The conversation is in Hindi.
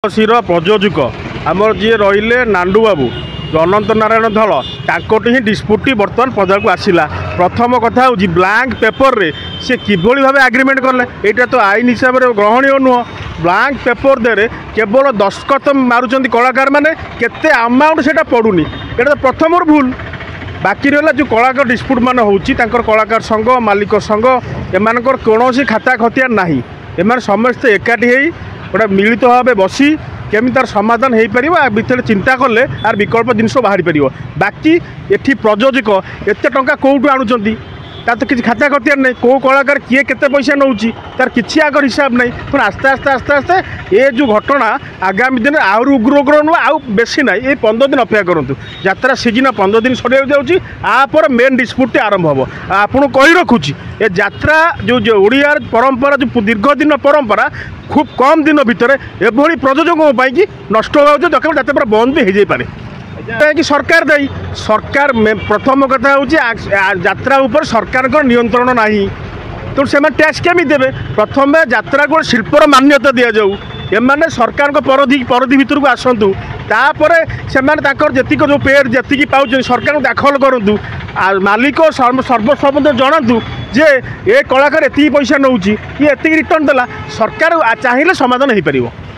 शिर प्रयोजक आमर जी रही नांडू बाबू जो अनंत नारायण धल ताकटी ही डिस्प्यूट बर्तमान पदा को आसला। प्रथम कथा हूँ ब्लांक पेपर रे से किभली भाव एग्रीमेंट कले यहाँ तो आईन हिसाब से ग्रहणीय नुह। ब्लांक पेपर दे केवल दस्खत मारुंच कलाकार मैंने केते अमाउंट से पड़ूनी ये तो प्रथम भूल। बाकी रहा जो कलाकार डिस्प्यूट मान होची कलाकार संघ मालिक संघ एम कौन खाता खतियार ना एम समस्ते एकाठी गोटे मिलित भाव बसी केमी तार समाधान हो पार भितर चिंता कले आर विकल्प जिनस बाहरी पार। बाकी एटी प्रयोजक एत टा कौटू आणुंट तार तो किसी खाता खतियार नहीं कौ कलाकार किए केते पैसा नौ तार किसी आगर हिसाब नहीं पुणी आस्ते आस्ते आस्ते आस्ते ये जो घटना आगामी दिन आहरी उग्र उग्र नुह आउ बेसी ना ये 15 दिन अपेक्षा करूँ। यात्रा सीजन 15 दिन सर जापर मेन डिस्प्यूट आरंभ हम आपको कही रखुची ये यात्रा जो ओडिया परंपरा जो दीर्घ दिन परंपरा खूब कम दिन भितर एभली प्रयोजकों कि नष्ट हो जाते पूरा बंद भी हो जाए कि सरकार दायी। सरकार प्रथम कथा हूँ यात्रा उपर सरकार नियंत्रण ना तो से टैक्स केमी देवे। प्रथम यात्रा को शिल्पर मान्यता दि जाऊ एम सरकार परिधि भितर को आसतु तापर से जीक जो पेड जी पाँच सरकार को दाखल करूँ मालिक सर्वसम्मत जनातु जे ये कलाकार एति पैसा नौ ये रिटर्न देला सरकार चाहिए समाधान हो पार।